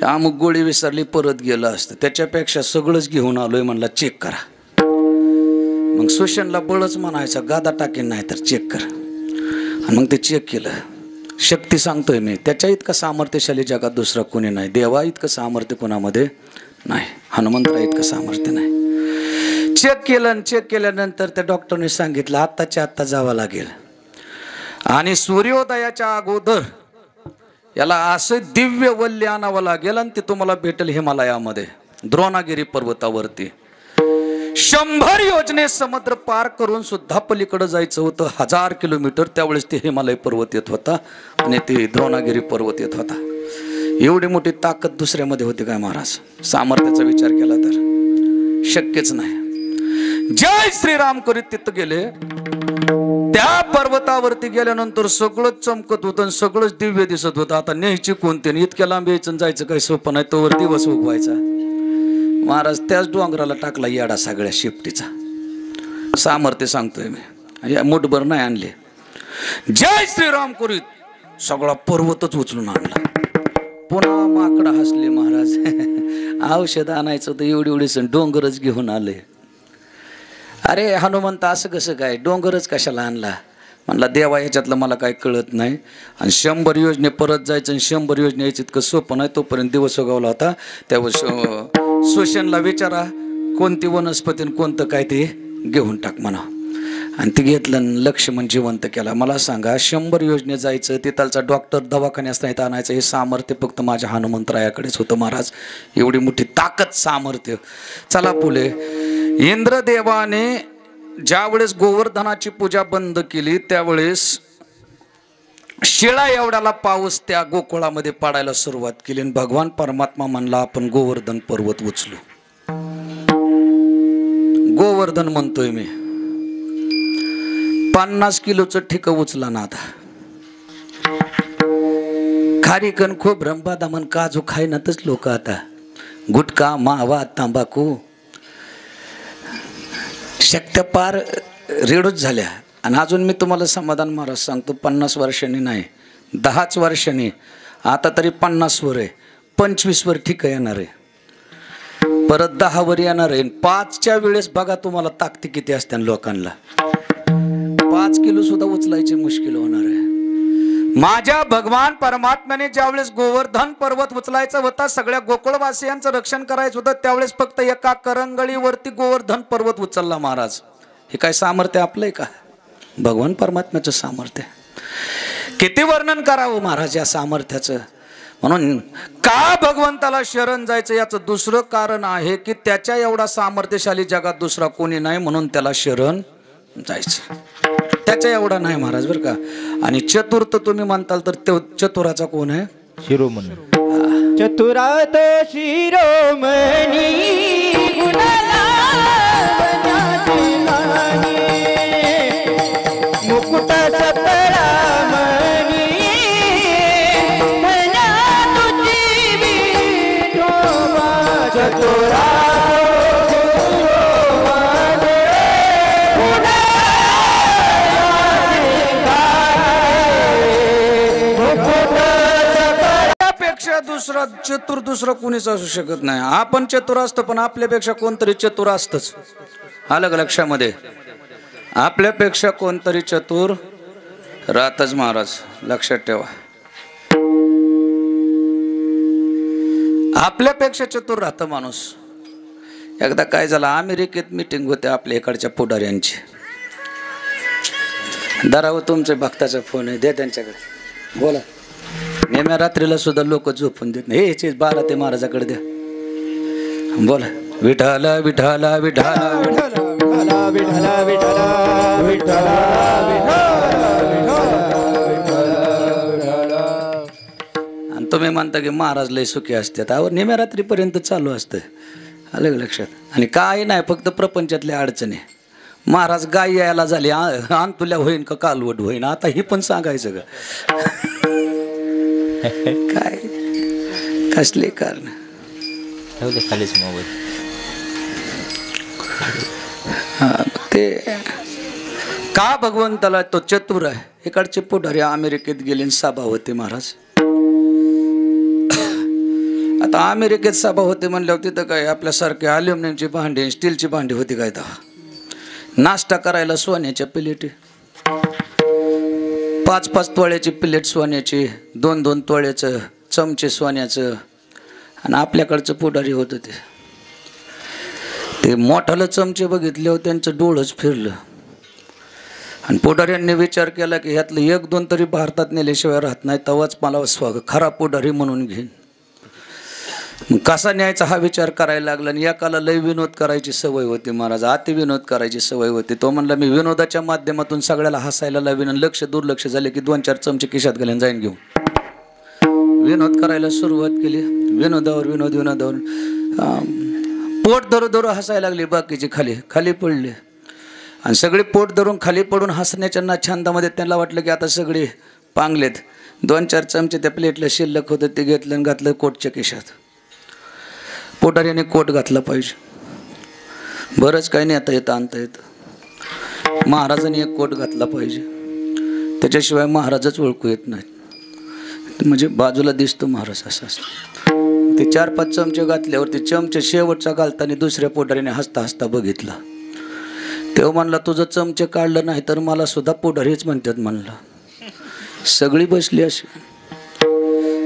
अमुक गोळी विसरली परत गेलं असतं. त्याच्यापेक्षा सगळंच घेऊन आलोय म्हणला चेक करा. मग सुशनला बळच म्हणायचा गादा टाकेन नाही तर चेक कर. आणि मग ते चेक केलं. शक्ती सांगतोय मी त्याच्या इतकं सामर्थ्यशाली जगात दुसरा कोणी नाही. देवा इतकं सामर्थ्य कोणामध्ये नाही. हनुमंतरा इतकं सामर्थ्य नाही. चेक केलं आणि चेक केल्यानंतर त्या डॉक्टरने सांगितलं आत्ताच्या आत्ता जावं लागेल आणि सूर्योदयाच्या अगोदर याला असं दिव्य वल्य आणावं लागेल आणि ते तुम्हाला भेटेल हिमालयामध्ये द्रोणागिरी पर्वतावरती. 100 योजने समुद्र पार करून सुद्धा पलीकडे जायचं होतं. 1000 किलोमीटर. त्यावेळेस ते हिमालय पर्वत येत होता आणि ते द्रोणागिरी पर्वत येत होता. एवढी मोठी ताकद दुसऱ्यामध्ये होती काय महाराज. सामर्थ्याचा विचार केला तर शक्यच नाही. जय श्रीराम करीत तिथं गेले. त्या पर्वतावरती गेल्यानंतर सगळंच चमकत होतं, सगळंच दिव्य दिसत होतं. आता न्यायची कोणते इतक्या लांब यायचं जायचं काही सोपं नाही. तोवर दिवस उगवायचा. महाराज त्याच डोंगराला टाकला येडा सगळ्या शिफ्टीचा. सामर्थ्य सांगतोय मी. मुठभर नाही आणले. जय श्रीराम करीत सगळा पर्वतच उचलून आणला. पुन्हा माकडा हसले महाराज. औषध आणायचं तर एवढी एवढी डोंगरच घेऊन आले. अरे हनुमंत असं कसं काय डोंगरच कशाला आणला. म्हणला देवा ह्याच्यातलं मला काय कळत नाही. आणि 100 योजने परत जायचं आणि 100 योजने यायचं इतकं सोपं नाही. तोपर्यंत दिवस उगवला होता. त्यावेळेस सुशनला विचारा कोणती वनस्पती कोणतं काय ते घेऊन टाक म्हणा. आणि ते घेतलं लक्ष्मण जिवंत केला. मला सांगा 100 योजने जायचं तिथलचा डॉक्टर दवाखान्यात नाही आणायचं हे सामर्थ्य फक्त माझ्या हनुमंतरायाकडेच होतं महाराज. एवढी मोठी ताकद सामर्थ्य. चला पुढे. इंद्रदेवाने ज्यावेळेस गोवर्धनाची पूजा बंद केली त्यावेळेस शिळा एवढ्याला पाऊस त्या गोकुळामध्ये पडायला सुरुवात केली. आणि भगवान परमात्मा म्हणला आपण गोवर्धन पर्वत उचलू. गोवर्धन म्हणतोय मी. 50 किलोचं ठिक उचला ना आता. खारीकन खोबरं बदाम काजू खायनातच लोक आता. गुटखा मावा तांबाखू शक्त्या पार रेडूच झाल्या. आणि अजून मी तुम्हाला समाधान महाराज सांगतो 50 वर्षांनी नाही 10च वर्षांनी. आता तरी 50 वर आहे. 25 वर ठिक येणार आहे. परत 10 वर येणार आहे. 5च्या वेळेस बघा तुम्हाला ताकद किती असते लोकांना. 5 किलो सुद्धा उचलायचे मुश्किल होणार आहे. माझ्या भगवान परमात्म्याने ज्यावेळेस गोवर्धन पर्वत उचलायचा होता सगळ्या गोकुळवासियांचं रक्षण करायचं होतं त्यावेळेस फक्त एका करंगळीवरती गोवर्धन पर्वत उचलला महाराज. हे काय सामर्थ्य आपलंय का. भगवान परमात्म्याचं सामर्थ्य. किती वर्णन करावं महाराज या सामर्थ्याचं. म्हणून का भगवंताला शरण जायचं याचं दुसरं कारण आहे की त्याच्या एवढा सामर्थ्यशाली जगात दुसरा कोणी नाही म्हणून त्याला शरण जायचं. त्याच्या एवढा नाही महाराज बरं का. आणि चतुर्थ तुम्ही म्हणताल तर तो चतुराचा कोण आहे. शिरोमणी. चतुरात शिरोमणी मुकुट सतरामणी चतुरा दुसरा चतुर दुसरा कोणीच असू शकत नाही. आपण चतुर असतो पण आपल्यापेक्षा कोणतरी चतुर असतच. अलग लक्षामध्ये आपल्यापेक्षा कोणतरी चतुर राहतच महाराज. लक्षात ठेवा आपल्यापेक्षा चतुर राहतं माणूस. एकदा काय झालं, अमेरिकेत मीटिंग होते आपल्या इकडच्या पुढाऱ्यांची. दराव तुमच्या भक्ताचा फोन आहे, द्या त्यांच्याकडे, बोला. नेम्या रात्रीला सुद्धा लोक झोपून देत नाही. हे 12 ते महाराजाकडे द्या, बोला. विठाला विठाला विठाला विठ्ठला विठ्ठला विठ्ठला विठ्ठला आणि तुम्ही म्हणता की महाराज लय सुखी असतात. अहो नेम्या रात्रीपर्यंत चालू असतं, आलं का लक्षात. आणि काय नाही, फक्त प्रपंचातल्या अडचणी. महाराज गाय यायला झाली, आण तुला होईन का कालवड होईन, आता ही पण सांगायचं का. काय कसले कारण. खालीच मोबाईल. ते का भगवंताला तो चतुर आहे. इकडचे पुढारी अमेरिकेत गेले, सभा होते महाराज. आता अमेरिकेत सभा होते म्हणल्यावर तिथं काय आपल्यासारखे अल्युमिनियमची भांडी, स्टीलची भांडी होती काय. तेव्हा नाश्ता करायला सोन्याच्या प्लेटी, 5-5 तोळ्याची प्लेट सोन्याची, 2-2 तोळ्याचं चमचे सोन्याचं. आणि आपल्याकडचं पुढारी होतं ते मोठालं चमचे बघितल्यावर त्यांचं डोळंच फिरलं. आणि पुढाऱ्यांनी विचार केला की ह्यातलं 1-2 तरी भारतात नेल्याशिवाय राहत नाही, तेव्हाच मला खरा पुढारी म्हणून घेईन. मग कसा न्यायचा हा विचार करायला लागला. आणि एकाला लय विनोद करायची सवय होती महाराज, अति विनोद करायची सवय होती. तो म्हणला मी विनोदाच्या माध्यमातून सगळ्याला हसायला लावीन, आणि लक्ष दुर्लक्ष झाले की 2-4 चमचे खिशात घालून जाईन घेऊन. विनोद करायला सुरुवात केली, विनोदावर विनोदावर पोट धरू हसायला लागली. बाकीचे खाली खाली पडले, आणि सगळे पोट धरून खाली पडून हसण्याच्या छंदामध्ये त्यांना वाटलं की आता सगळे पांगलेत. 2-4 चमचे त्या प्लेटला शिल्लक होतं, ते घेतलं आणि घातलं कोटच्या खिशात. पोटाऱ्याने कोट घातला पाहिजे, बरंच काही नाही आता येतं आणता येतं. महाराजांनी एक कोट घातला पाहिजे, त्याच्याशिवाय महाराजच ओळखू येत नाहीत. म्हणजे बाजूला दिसतो महाराज असा असतो. ते 4-5 चमचे घातल्यावरती चमचे शेवटचा घालताना दुसऱ्या पोटाऱ्याने हसता हसता बघितला. तेव्हा म्हणला तुझं चमचे काढलं नाही तर मला सुद्धा पोटारीच म्हणतात म्हणला. सगळी बसली अशी.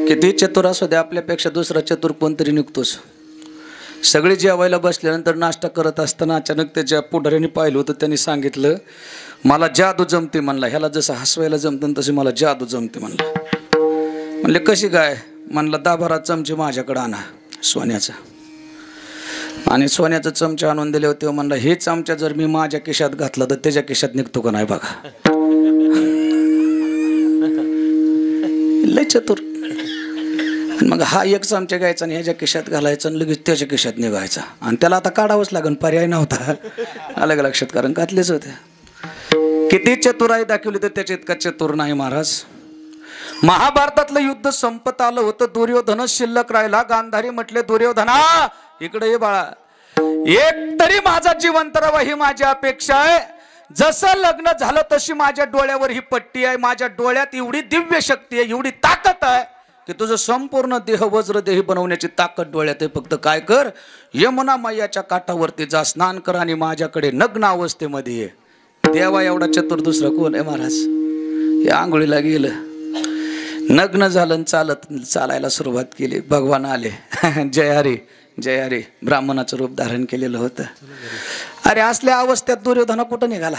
किती चतुर असू द्या, आपल्यापेक्षा दुसरा चतुर कोणतरी निघतोच. सगळे जेवायला बसल्यानंतर नाश्ता करत असताना अचानक त्याच्या पुढाऱ्याने पाहिलं होतं. त्यांनी सांगितलं मला जादू जमते म्हणला. ह्याला जसं हसवायला जमतं तशी मला जादू जमते म्हणला. म्हणले कशी काय. म्हणला 10-12 चमचे माझ्याकडे आणा सोन्याचा. आणि सोन्याचा चमचा आणून दिले होते. म्हणला हे चमचा जर मी माझ्या खिशात घातला तर त्याच्या खिशात निघतो का नाही बघा. लय चतुर. मग हा एक चमचा घ्यायचा आणि ह्याच्या खिशात घालायचा आणि लगेच त्याच्या खिशात निघायचा. आणि त्याला आता काढावंच लागेल, पर्याय नव्हता. अलग लक्षात, कारण घातलेच होते. किती चतुराई दाखवली तर त्याच्या इतका चतुर नाही महाराज. महाभारतातलं युद्ध संपत आलं होतं, दुर्योधन शिल्लक राहिला. गांधारी म्हटले दुर्योधना इकडे ये बाळा, एक तरी माझा जिवंत राहावा ही माझी अपेक्षा आहे. जसं लग्न झालं तशी माझ्या डोळ्यावर ही पट्टी आहे. माझ्या डोळ्यात एवढी दिव्य शक्ती आहे, एवढी ताकद आहे की तुझं संपूर्ण देह वज्रदेही बनवण्याची ताकद डोळ्यात आहे. फक्त काय कर, यमुना मैयाच्या काठावरती जा, स्नान कर आणि माझ्याकडे नग्न अवस्थेमध्ये ये. देवा एवढा चतुर दुसरा कोण आहे महाराज. या आंघोळीला गेलं, नग्न झालं, चालायला सुरुवात केली. भगवान आले. जय हरी जय हरी. ब्राह्मणाचं रूप धारण केलेलं होतं. अरे असल्या अवस्थेत दुर्योधन कुठं निघाला.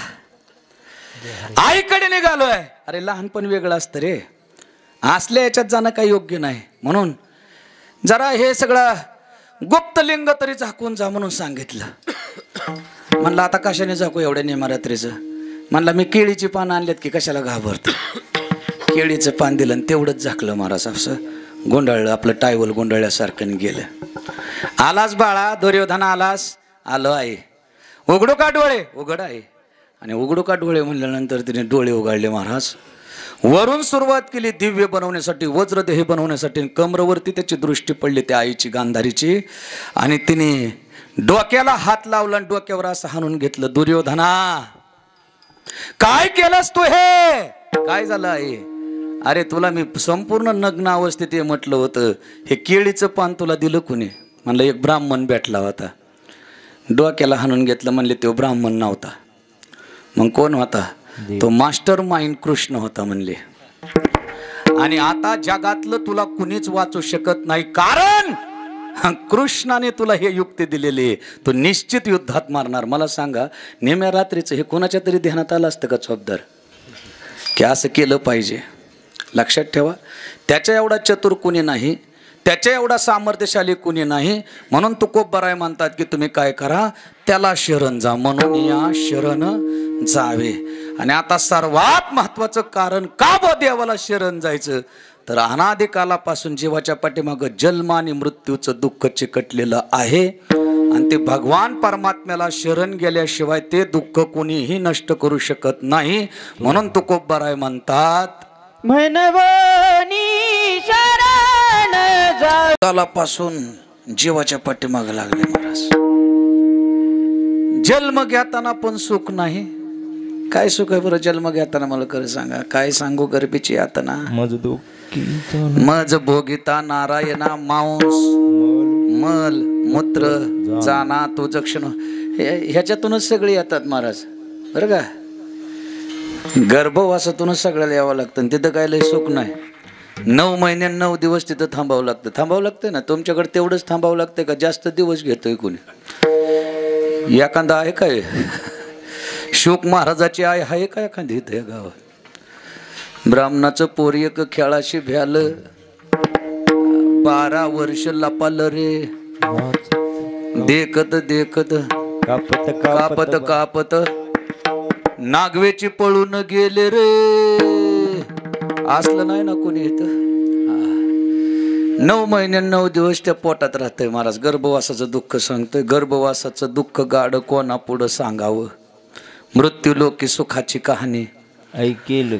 आईकडे निघालोय. अरे लहानपण वेगळं असतं रे, असल्या याच्यात जाणं काही योग्य नाही. म्हणून जरा हे सगळं गुप्त लिंग तरी झाकून जा म्हणून सांगितलं. म्हणलं आता कशाने झाकू एवढ्या निमरात्रीचं. म्हणलं मी केळीची पानं आणल्यात की कशाला घाबरत. केळीचं पान दिलं आणि तेवढंच झाकलं महाराज. असं गोंधळलं, आपलं टायवल गोंधळल्यासारखं गेलं. आलास बाळा दुर्योधन आलास. आलो आई. उघडू का डोळे. उघड आहे. आणि उघडू का डोळे म्हणल्यानंतर तिने डोळे उघडले महाराज. वरून सुरुवात केली दिव्य बनवण्यासाठी, वज्रदेही बनवण्यासाठी. कमरवरती त्याची दृष्टी पडली त्या आईची, गांधारीची. आणि तिने डोक्याला हात लावला आणि डोक्यावर असं हाणून घेतलं. दुर्योधना काय केलंस तू हे. काय झालं आई. अरे तुला मी संपूर्ण नग्न अवस्थेत म्हटलं होतं. हे केळीचं पान तुला दिलं कुणी. म्हणलं एक ब्राह्मण भेटला होता. डोक्याला हाणून घेतलं. म्हणले तो ब्राह्मण नव्हता. मग कोण होता. तो मास्टर माइंड कृष्ण होता म्हणले. आणि आता जगातलं तुला कुणीच वाचू शकत नाही, कारण कृष्णाने तुला हे युक्ती दिलेली आहे, तू निश्चित युद्धात मारणार. मला सांगा, नेम्या रात्रीचं हे कोणाच्या तरी ध्यानात आलं असतं का चोपदार, की असं केलं पाहिजे? लक्षात ठेवा, त्याच्या एवढा चतुर कुणी नाही, त्याच्या एवढा सामर्थ्यशाली कुणी नाही. म्हणून तुकोबराय म्हणतात की तुम्ही काय करा, त्याला शरण जा, म्हणून या शरण जावे. आणि आता सर्वात महत्वाचं कारण का बो देवाला शरण जायचं, तर अनादिकालापासून जीवाच्या पाठीमागं जन्म आणि मृत्यूचं दुःख चिकटलेलं आहे. आणि ते भगवान परमात्म्याला शरण गेल्याशिवाय ते दुःख कोणीही नष्ट करू शकत नाही. म्हणून तुकोबराय म्हणतात, म्हणवनी शरण जा. कालापासून जीवाच्या पाठीमागं लागले महाराज. जन्म घेताना पण सुख नाही. काय सुख आहे बरं जन्म घेताना, मला खरं सांगा, काय सांगू गर्भीची यातना. मज भोगिता नारायणा मांस मल मूत्र जाना तो जक्षण, ह्याच्यातूनच सगळे येतात महाराज, बरं का. गर्भवासातूनच सगळ्याला यावं लागतं. तिथं काय लय सुख नाही. 9 महिने 9 दिवस तिथं थांबावं लागतं. थांबावं लागतं ना, तुमच्याकडे तेवढंच थांबावं लागतं का जास्त दिवस घेतोय कोणी? एखादा आहे काय शुक महाराजाची आई आहे का एखादी इथं या गावात? ब्राह्मणाचं पोरी एक खेळाशी भ्यालं, 12 वर्ष लपालं रे, देखत देखत कापत कापत नागवेची पळून गेले रे. असलं नाही ना कोणी इथं. 9 महिने 9 दिवस त्या पोटात राहतंय महाराज. गर्भवासाचं दुःख सांगतोय. गर्भवासाचं दुःख गाड कोणा पुढं सांगावं. मृत्यू लोकी सुखाची कहाणी ऐकेल.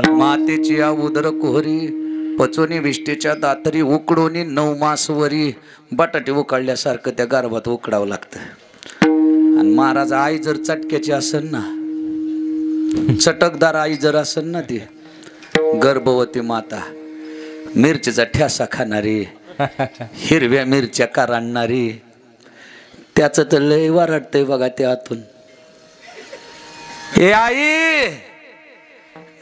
मातेची या उदर कोहरी, पचोनी विष्टेच्या दातरी, उकडोनी 9 मासवरी. बटाटे उकाळल्यासारखं त्या गर्भात उकडावं लागतं. आणि महाराज आई जर चटक्याची असेल ना, चटकदार आई जर असेल ना, ती गर्भवती माता, मिरचीचा ठ्यासा खाणारी, हिरव्या मिरच्या काढणारी, त्याचं तर लय वारटतंय बघा ते आतून. हे आई,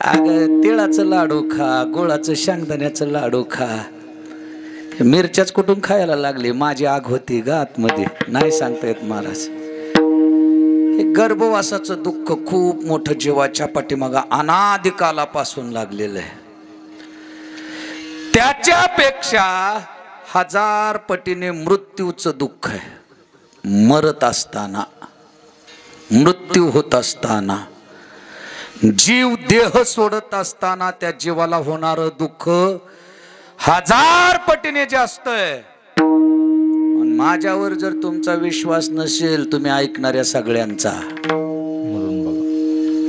अग तिळाचं लाडू खा, गुळाचं शेंगदाण्याचं लाडू खा. मिरच्याच कुठून खायला लागली? माझी आग होती ग आतमध्ये, नाही सांगता येत महाराज. हे गर्भवासाचं दुःख खूप मोठं जीवाच्या पाठीमागं अनादिकालापासून लागलेलं आहे. त्याच्यापेक्षा 1000 पटीने मृत्यूचं दुःख आहे. मरत असताना, मृत्यू होत असताना, जीव देह सोडत असताना त्या जीवाला होणारं दुःख 1000 पटीने जास्त आहे. माझ्यावर जर तुमचा विश्वास नसेल, तुम्ही ऐकणाऱ्या सगळ्यांचा,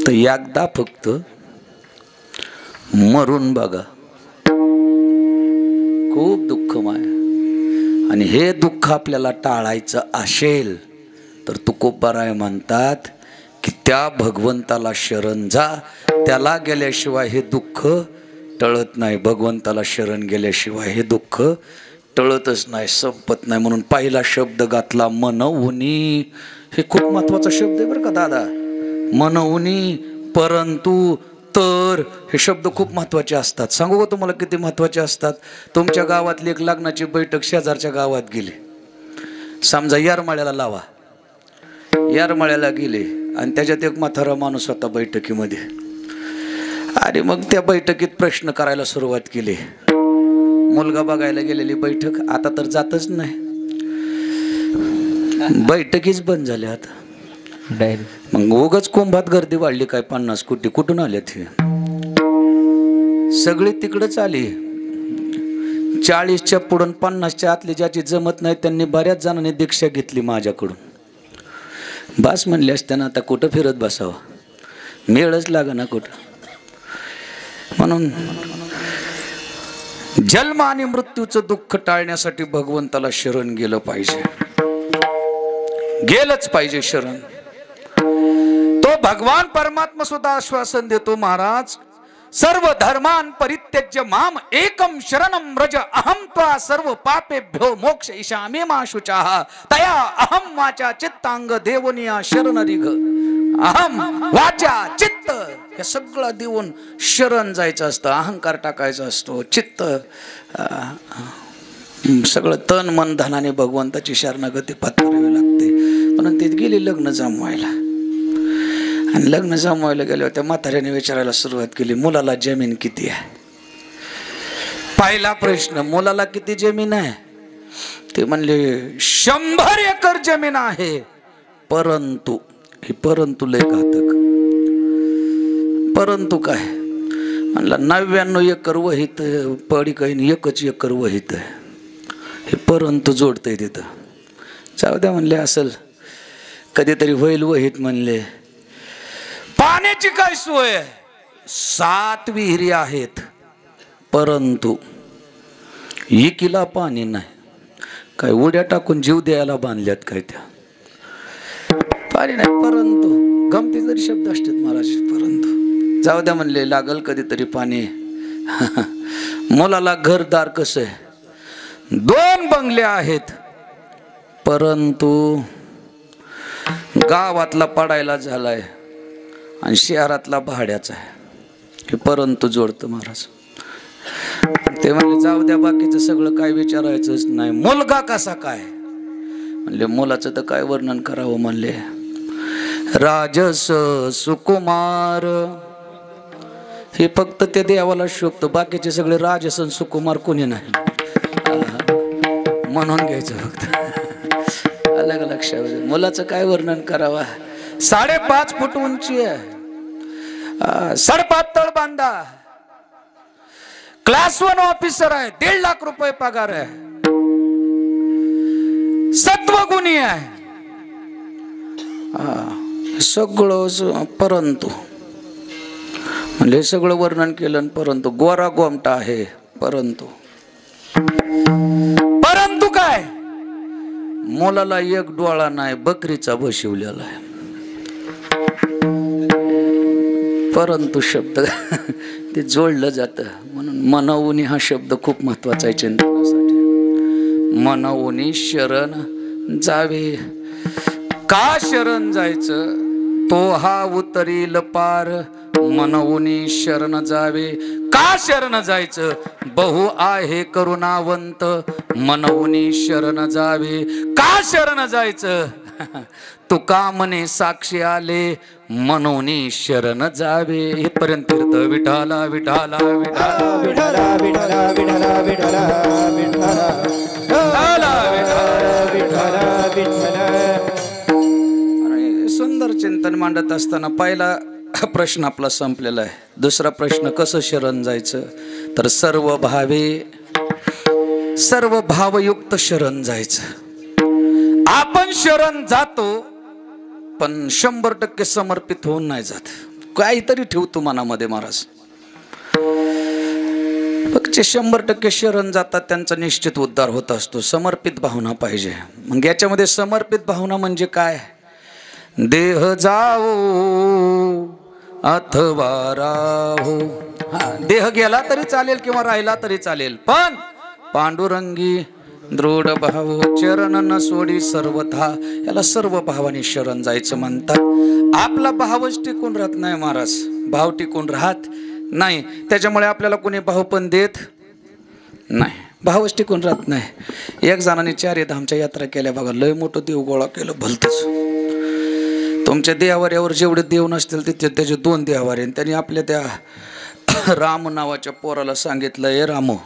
तर एकदा फक्त मरून बघा. खूप दुःखमय. आणि हे दुःख आपल्याला टाळायचं असेल तर तुकोबराय म्हणतात की त्या भगवंताला शरण जा. त्याला गेल्याशिवाय हे दुःख टळत नाही. भगवंताला शरण गेल्याशिवाय हे दुःख टळतच नाही, संपत नाही. म्हणून पहिला शब्द घातला मनवुनी. हे खूप महत्वाचा शब्द आहे बरं का दादा. मनवुनी, परंतु, तर, हे शब्द खूप महत्वाचे असतात. सांगू का तुम्हाला किती महत्वाचे असतात? तुमच्या गावातली एक लग्नाची बैठक शेजारच्या गावात गेली. समजा येरमाळ्याला लावा, येरमाळ्याला गेले आणि त्याच्यात एक म्हातारा माणूस होता बैठकीमध्ये. आणि मग त्या बैठकीत प्रश्न करायला सुरुवात केली. मुलगा बघायला गेलेली बैठक आता तर जातच नाही, बैठकीच बंद झाल्या आता. मग उगाच कुंभात गर्दी वाढली. काय 50 कोटी कुठून आले ते? सगळी तिकडच आली. 40च्या पुढून 50च्या आतली ज्याची जमत नाही त्यांनी बऱ्याच जणांनी दीक्षा घेतली माझ्याकडून. बस म्हणले असताना आता कुठं फिरत बसावं, मेळच लागा ना कुठं. म्हणून जन्म आणि मृत्यूचं दुःख टाळण्यासाठी भगवंताला शरण गेलं पाहिजे, गेलंच पाहिजे शरण. तो भगवान परमात्मा सुद्धा आश्वासन देतो महाराज, सर्व धर्मान परित्यज्य माम एकम शरणम व्रज अहम त्वा सर्व पापेभ्यो मोक्षयिष्यामि मा शुचः तया अहम वाचा चित्तांग देवनिया शरणरिघ. अहम वाचा चित्त हे सगळं देऊन शरण जायचं असतं. अहंकार टाकायचा असतो, चित्त सगळं तन मन धनाने भगवंताची शरणागती पत्करावी लागते. म्हणून ते गेली लग्न जमवायला. आणि लग्न जमवायला गेल्यावर त्या म्हाताऱ्याने विचारायला सुरुवात केली, मुलाला जमीन किती आहे? पहिला प्रश्न, मुलाला किती जमीन आहे? ते म्हणले 100 एकर जमीन आहे. परंतु हे परंतु लय घातक. परंतु काय म्हणला 99 एकर वहीत पडी काही 1 एकर वहीत आहे. हे परंतु जोडतंय तिथं. जाऊ द्या म्हणले, असेल कधीतरी होईल वहीत. म्हणले पाण्याची काय सोय? 7 विहिरी आहेत, परंतु एकीला पाणी नाही. काय उड्या टाकून जीव द्यायला बांधल्यात काय त्या? पाणी नाही. परंतु गमती जरी शब्द असतात महाराज. परंतु जाऊ द्या म्हणले, लागल कधीतरी पाणी. मुलाला घरदार कसं आहे? 2 बंगले आहेत, परंतु गावातला पडायला झालाय आणि शहरातला भाड्याचा आहे. हे परंतु जोडतं महाराज. ते म्हणले जाऊ द्या, बाकीचं सगळं काय विचारायचंच नाही. मुलगा कसा काय? म्हणले मुलाचं तर काय वर्णन करावं. म्हणले राजस सुकुमार. हे फक्त ते देवाला शोभतं, बाकीचे सगळे राजस सुकुमार कोणी नाही. म्हणून घ्यायचं फक्त. अलग लक्षात. मुलाचं काय वर्णन करावा? 5.5 फूट उंची आहे, सडपातळ बांधा, क्लास 1 ऑफिसर आहे, 1.5 लाख रुपये पगार आहे, सत्वगुणी आहे. सगळं परंतु म्हणजे सगळं वर्णन केलं. परंतु गोरा गोमटा आहे. परंतु परंतु काय? मुलाला 1 डोळा नाही, बकरीचा बशिवलेला आहे. परंतु शब्द ते जोडलं जातं. म्हणून मनवुनी हा शब्द खूप महत्वाचा आहे चिंतनासाठी. मनवुनी शरण जावे. का शरण जायचं? तो हा उतरील पार. मनवुनी शरण जावे. का शरण जायचं? बहु आहे करुणावंत. मनवुनी शरण जावे. का शरण जायचं? तुका मने साक्षी आले, मनोनी शरण जावे. इथपर्यंत तीर्थ विठाला विठाला विठाला विठाला विठाला विठाला विठाला विठाला विठाला. सुंदर चिंतन मांडत असताना पहिला प्रश्न आपला संपलेला आहे. दुसरा प्रश्न कसं शरण जायचं? तर सर्व भावे, सर्व भावयुक्त शरण जायचं. आपण शरण जातो पण 100% समर्पित होऊन नाही जात. काहीतरी ठेवतो मनामध्ये महाराज. जे 100% शरण जातात त्यांचा निश्चित उद्धार होत असतो. समर्पित भावना पाहिजे. मग याच्यामध्ये समर्पित भावना म्हणजे काय? देह जाओ अथवा राहो. देह गेला तरी चालेल किंवा राहिला तरी चालेल, पण पांडुरंगी दृढ भाव चरण न सोडी सर्वथा. याला सर्व भावाने शरण जायचं म्हणतात. आपला भावच टिकून राहत नाही महाराज. भाव टिकून राहत नाही, त्याच्यामुळे आपल्याला कोणी भाव पण देत नाही. भावच टिकून राहत नाही. एक जणांनी 4 धामच्या यात्रा केल्या बघा. लय मोठं देव गोळा केलं भलतच. तुमच्या देवाऱ्यावर जेवढे देव नसतील तिथे त्याचे 2 देवारे. त्यांनी आपल्या त्या राम नावाच्या पोराला सांगितलं, ए रामो